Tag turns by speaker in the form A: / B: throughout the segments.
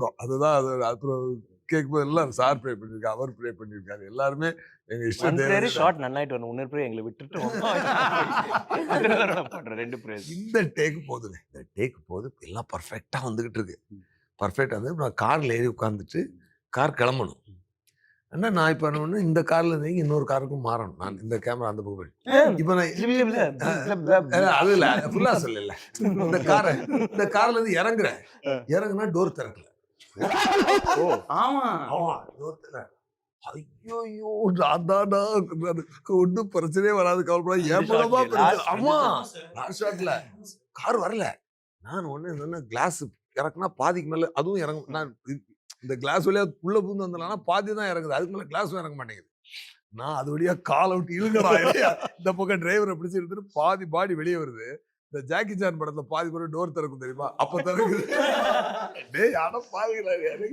A: இருக்கும். அதுதான் அது. அப்புறம் கேட்கும்போது எல்லாம் சார் ப்ளே பண்ணியிருக்காரு, அவர் ப்ளே பண்ணியிருக்காரு. எல்லாருமே எங்க இஷ்ட தேவதை.
B: ஷார்ட் நன்னாயிட்டு வரணும். இன்னொரு ப்ரே எங்களை விட்டுட்டு பண்றேன் 2 பிரேஸ்.
A: இந்த டேக் போதுங்க. இந்த டேக் போது எல்லாம் பர்ஃபெக்ட்டா வந்துகிட்டு இருக்கு. பர்ஃபெக்ட்டா வந்து நான் கார்ல ஏறி உட்கார்ந்துட்டு கார் கிளம்பணும். ஆனா நான் இப்ப என்ன பண்ணேன், இந்த கார்ல இருந்து இன்னொரு காருக்கும் மாறணும். நான் இந்த கேமரா அந்த பக்கம். இப்ப நான் அது இல்ல ஃபுல்லா சொல்லல. இந்த கார்ல இருந்து இறங்குறேன். இறங்குனா டோர் திறக்கல.
C: ஆமா
A: டோர் திறக்கல. ஐயோ நான் தானா ஒன்றும் பிரச்சனையே வராது, கவலைப்படாது. ஏன் மூலமா பிரச்சனை. ஆமா லாஸ்ட் ஷாட்ல கார் வரல. நான் ஒண்ணு சொன்ன கிளாஸ் இறக்குனா பாதிக்கு மேல அதுவும் இறங்க. நான் இந்த கிளாஸ் வழியா உள்ள பூந்து வந்தலாம்னா பாதி தான் இறங்குது, அதுக்கு மேல கிளாஸும் இறங்க மாட்டேங்குது. நான் அது வழியா கால் அவுட் இழுங்கடா இல்லையா, இந்த பக்கம் டிரைவரை பிடிச்சி எடுத்துட்டு பாதி பாடி வெளியே வருது. இந்த ஜாக்கி சான் படத்துல பாதி பேர் டோர் திறக்கும் தெரியுமா, அப்ப திறக்குது. டேய் ஆனா பாதிக்கிறாரு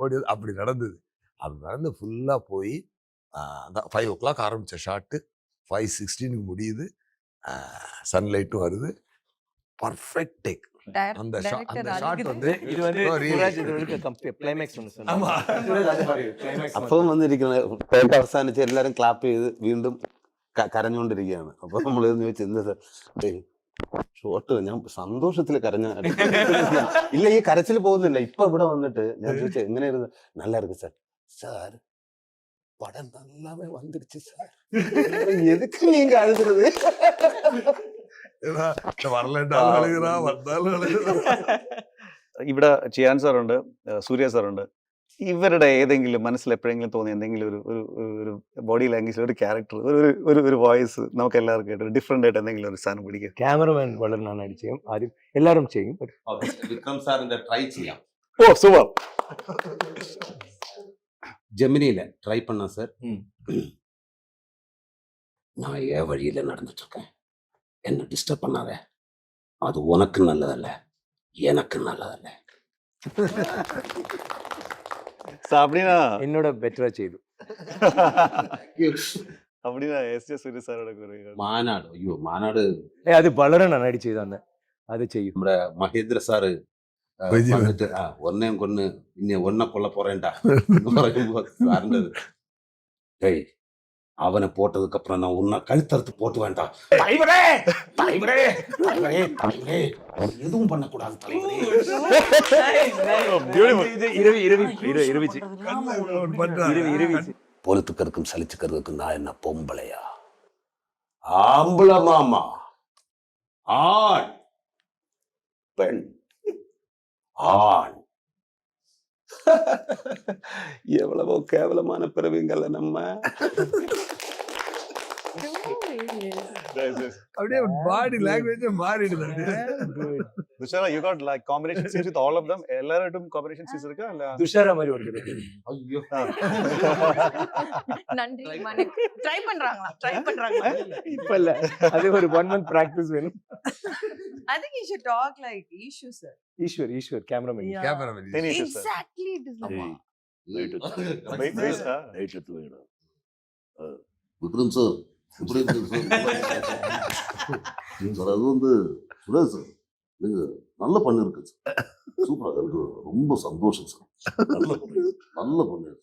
A: ஓடி. அப்படி நடந்தது. அது நடந்து ஃபுல்லா போய் அந்த 5 o'clock ஆரம்பிச்ச ஷாட்டு 5:16 முடியுது. சன்லைட்டும் வருது. Perfect take. அந்த ஷாட் வந்து
B: இது வந்து சுராஜ் இது கிளைமேக்ஸ் ஒன்னு சொன்னாங்க.
A: ஆமா
D: അപ്പം വന്നിരിക്കുന്ന ടേക്ക് അവസാനിച്ച് എല്ലാവരും ക്ലാപ്പ് ചെയ്ത് വീണ്ടും കരഞ്ഞുകൊണ്ടിരിക്കുകയാണ്. അപ്പൊ നമ്മൾ ചോദിച്ചു എന്താ സാർ ഷോട്ട്, ഞാൻ സന്തോഷത്തിൽ കരഞ്ഞ ഇല്ല, ഈ കരച്ചിൽ പോകുന്നില്ല. ഇപ്പൊ ഇവിടെ വന്നിട്ട് ഞാൻ ചോദിച്ചു എങ്ങനെയായിരുന്നു, நல்லா இருக்கு சார். சார் படம் நல்லாவே வந்துருச்சு சார், எதுக்கு நீங்க அழுகுறது?
E: ഇവിടെ ചിയാൻ സാറുണ്ട്, സൂര്യ സാറുണ്ട്. ഇവരുടെ ഏതെങ്കിലും മനസ്സിൽ എപ്പോഴെങ്കിലും തോന്നിയ എന്തെങ്കിലും ഒരു ബോഡി ലാംഗ്വേജ്, ഒരു ക്യാരക്ടർ, ഒരു വോയിസ് നമുക്ക് എല്ലാവർക്കും ആയിട്ട് ഡിഫറെന്റ് ആയിട്ട് എന്തെങ്കിലും ഒരു സാധനം പിടിക്കുക?
B: ക്യാമറമാൻ വളരെ നന്നായിട്ട് ചെയ്യും. ആദ്യം എല്ലാവരും ചെയ്യും.
D: വിക്രം സാറിന്റെ ട്രൈ ചെയ്യാം.
E: ഓ സൂപ്പർ.
D: ஜெமினியில ட்ரை பண்ண சார். நான் என் வழியில நடந்துட்டு இருக்கேன், என்ன டிஸ்டர்ப் பண்ணாத, அது உனக்கு நல்லதல்ல, எனக்கு நல்லதல்ல.
E: அப்படின்னா
B: என்னோட பெட்டரா செய்തു.
E: அப்படின்னா எஸ்.ஜே. சூர்யா சாரோட
D: மாநாடு, ஐயோ மாநாடு
B: அது വളരെ നന്നായിട്ട് ചെയ്താണ്. അത് ചെയ്യും.
D: നമ്മുടെ മഹേന്ദ്ര സാറ് வந்துட்டு ஒன்னையும் கொன்னு இன்னும் ஒன்ன கொல்ல போறேன்டா இருந்தது. டேய் அவனை போட்டதுக்கு அப்புறம் நான் உன்னை கழுத்தறுத்து போட்டு வேண்டாம். தலைவரே தலைவரே தலைவரே தலைவரே எதுவும் பண்ணக்கூடாது தலைவரே. பொறுத்துக்கிறதுக்கும் சலிச்சுக்கிறதுக்கும் நான் என்ன பொம்பளையா? ஆம்பள மாமா, ஆண் பெண் ஆண். எவ்வளவோ கேவலமான பிறவிங்கள நம்ம.
A: அப்படியே பாடி லாங்குவேஜ் மாறிடுது.
E: Dushara, you got like combination scenes with all of them. எல்லாரோடும் combination scenes இருக்கா இல்ல?
B: துஷாரா மாதிரி வருது.
D: ஐயோ
F: நன்றி மனக். ட்ரை பண்றாங்களா?
B: இப்ப இல்ல, அது ஒரு 1 month practice வேணும்.
F: I think you should talk like Ishu sir.
B: Eshwar cameraman.
A: Cameraman
F: Exactly it is like.
D: Vikram sir இப்படி சார், அது வந்து சுரேஷ் சார் நீங்க நல்லா பண்ணிருக்கு சார், சூப்பரா இருக்கு, ரொம்ப சந்தோஷம் சார், நல்ல பண்ணிருக்கு.